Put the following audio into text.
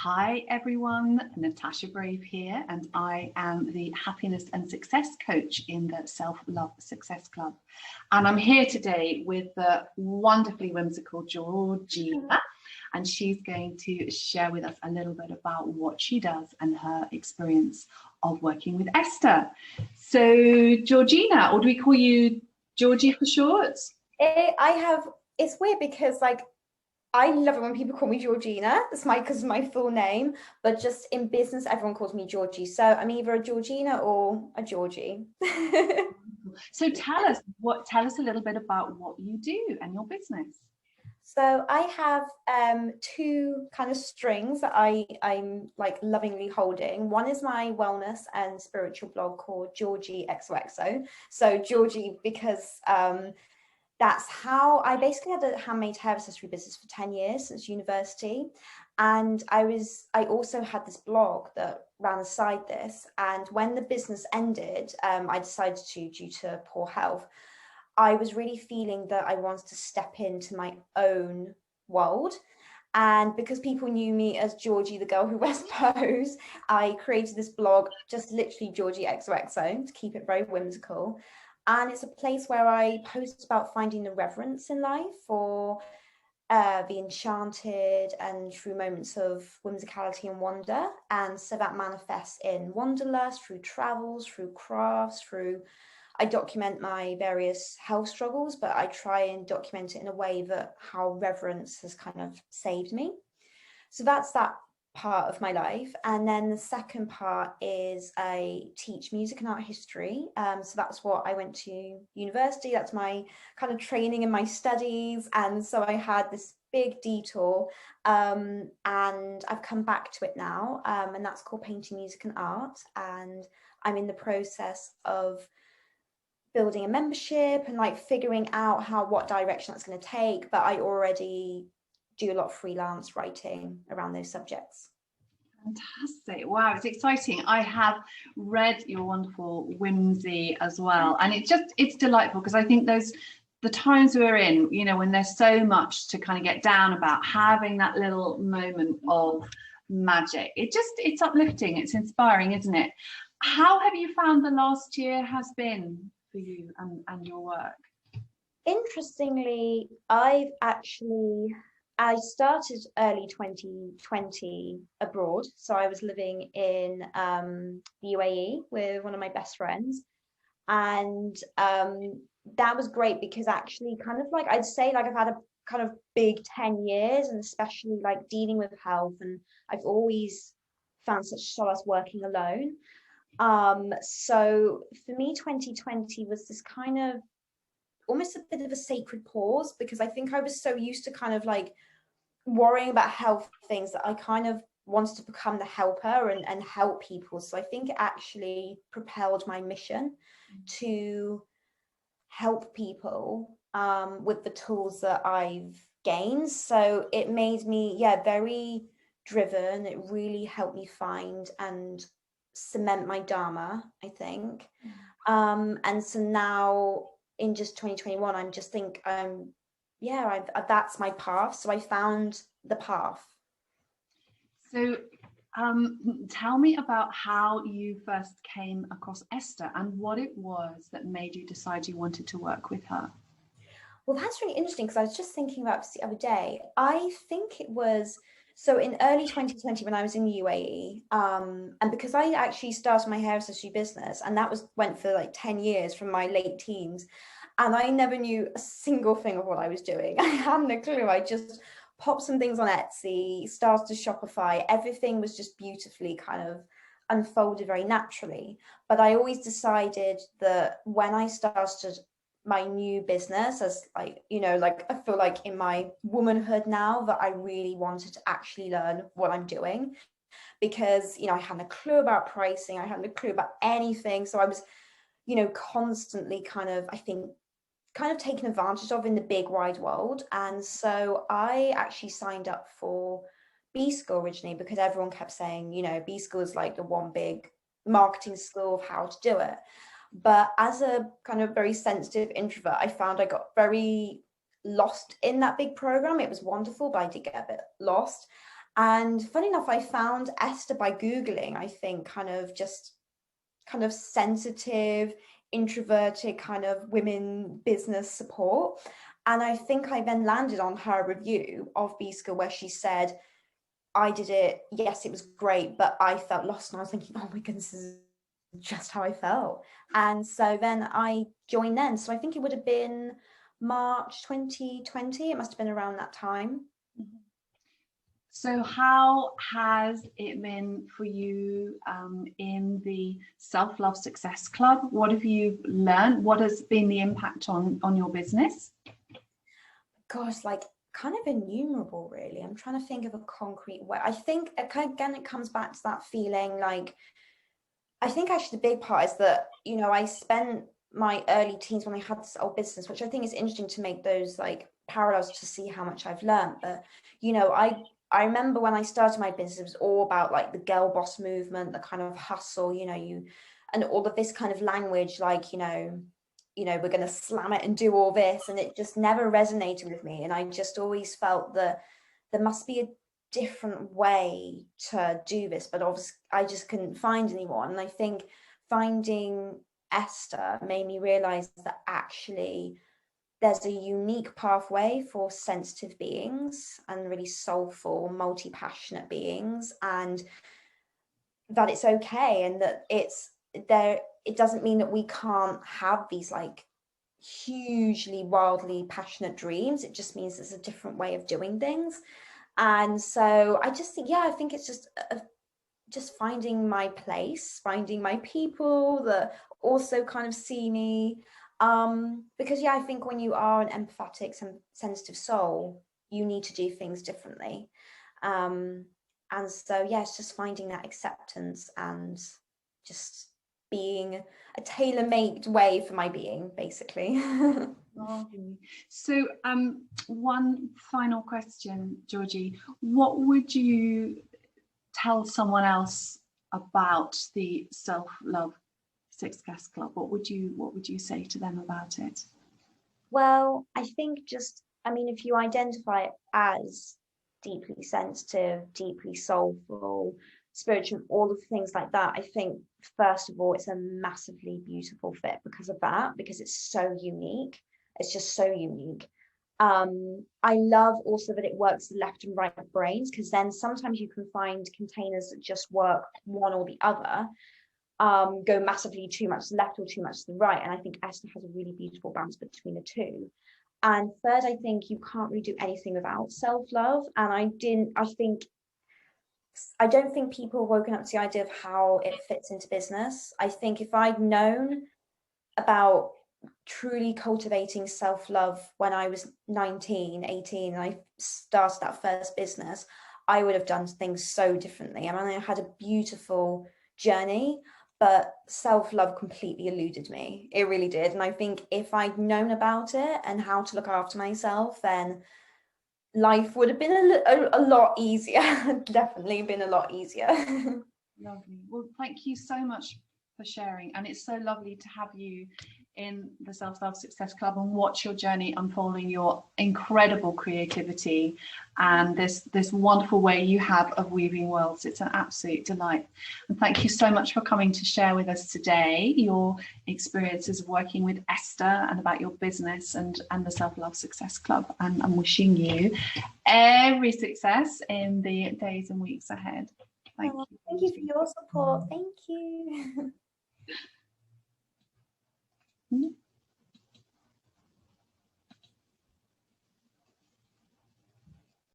Hi everyone, Natasha Brave here, and I am the happiness and success coach in the Self-Love Success Club. And I'm here today with the wonderfully whimsical Georgie, and she's going to share with us a little bit about what she does and her experience of working with Esther. So Georgina, or do we call you Georgie for short? It's weird because I love it when people call me Georgina. That's because my full name, but just in business, everyone calls me Georgie. So I'm either a Georgina or a Georgie. So tell us a little bit about what you do and your business. So I have two kind of strings that I'm like lovingly holding. One is my wellness and spiritual blog called Georgie XOXO. So Georgie because that's how I basically had a handmade hair accessory business for 10 years since university. And I also had this blog that ran aside this. And when the business ended, I decided to, due to poor health, I was really feeling that I wanted to step into my own world. And because people knew me as Georgie, the girl who wears bows, I created this blog, just literally Georgie XOXO, to keep it very whimsical. And it's a place where I post about finding the reverence in life for the enchanted and true moments of whimsicality and wonder. And so that manifests in wanderlust, through travels, through crafts, I document my various health struggles, but I try and document it in a way that how reverence has kind of saved me. So that's that part of my life. And then the second part is I teach music and art history. So that's what I went to university. That's my kind of training in my studies. And so I had this big detour and I've come back to it now. And that's called Painting, Music and Art. And I'm in the process of building a membership and like figuring out what direction that's going to take. But I already do a lot of freelance writing around those subjects. Fantastic. Wow, it's exciting. I have read your wonderful whimsy as well, and it's delightful because I think the times we're in, you know, when there's so much to kind of get down about, having that little moment of magic, it's uplifting, it's inspiring, isn't it? How have you found the last year has been for you and your work? Interestingly, I started early 2020 abroad. So I was living in the UAE with one of my best friends. And that was great because actually kind of like, I'd say like I've had a kind of big 10 years and especially like dealing with health. And I've always found such solace working alone. So for me, 2020 was this kind of almost a bit of a sacred pause because I think I was so used to kind of like worrying about health things that I kind of wanted to become the helper and help people. So I think it actually propelled my mission to help people with the tools that I've gained. So it made me, very driven. It really helped me find and cement my dharma, I think. And so now in just 2021, I'm just think that's my path. So I found the path. So tell me about how you first came across Esther and what it was that made you decide you wanted to work with her. Well, that's really interesting because I was just thinking about this the other day. I think it was so in early 2020 when I was in the UAE, and because I actually started my hair accessory business, and that went for like 10 years from my late teens, and I never knew a single thing of what I was doing. I hadn't a clue. I just popped some things on Etsy, started to Shopify. Everything was just beautifully kind of unfolded very naturally. But I always decided that when I started my new business as I feel like in my womanhood now that I really wanted to actually learn what I'm doing because, I hadn't a clue about pricing. I hadn't a clue about anything. So I was, constantly kind of taken advantage of in the big wide world. And so I actually signed up for B School originally because everyone kept saying, B School is like the one big marketing school of how to do it. But as a kind of very sensitive introvert, I found I got very lost in that big program. It was wonderful, but I did get a bit lost. And funny enough, I found Esther by Googling, I think, kind of sensitive, introverted kind of women business support. And I think I then landed on her review of B School where she said, I did it, yes, it was great, but I felt lost. And I was thinking, oh my goodness, this is just how I felt. And so then I joined then. So I think it would have been March 2020. It must have been around that time. So how has it been for you in the Self-Love Success Club? What have you learned? What has been the impact on your business? Gosh, like kind of innumerable, really. I'm trying to think of a concrete way. I think, again, it comes back to that feeling like, I think actually the big part is that, you know, I spent my early teens when I had this old business, which I think is interesting to make those like parallels to see how much I've learned. But, you know, I remember when I started my business, it was all about like the girl boss movement, the kind of hustle, you know, and all of this kind of language, like, we're going to slam it and do all this. And it just never resonated with me. And I just always felt that there must be a different way to do this, but obviously I just couldn't find anyone. And I think finding Esther made me realize that actually there's a unique pathway for sensitive beings and really soulful, multi-passionate beings, and that it's okay, and that it's there. It doesn't mean that we can't have these like hugely wildly passionate dreams. It just means there's a different way of doing things. And so I just think, I think it's just finding my place, finding my people that also kind of see me. Because I think when you are an empathetic and sensitive soul, you need to do things differently. And so, it's just finding that acceptance and just being a tailor-made way for my being, basically. So one final question, Georgie. What would you tell someone else about the Self-Love Success Club? What would you say to them about it? Well, I think if you identify it as deeply sensitive, deeply soulful, spiritual, all of the things like that, I think first of all it's a massively beautiful fit because of that, because it's so unique. It's just so unique. I love also that it works the left and right brains, because then sometimes you can find containers that just work one or the other, go massively too much to the left or too much to the right. And I think Esther has a really beautiful balance between the two. And third, I think you can't really do anything without self-love. And I don't think people have woken up to the idea of how it fits into business. I think if I'd known about truly cultivating self-love when I was 19, 18, and I started that first business, I would have done things so differently. I mean, I had a beautiful journey, but self-love completely eluded me. It really did. And I think if I'd known about it and how to look after myself, then life would have been a lot easier. Definitely been a lot easier. Lovely. Well, thank you so much for sharing, and it's so lovely to have you in the Self-Love Success Club and watch your journey unfolding, your incredible creativity and this wonderful way you have of weaving worlds. It's an absolute delight. And thank you so much for coming to share with us today your experiences of working with Esther and about your business and the Self-Love Success Club. And I'm wishing you every success in the days and weeks ahead. Thank you. Thank you for your support. Thank you.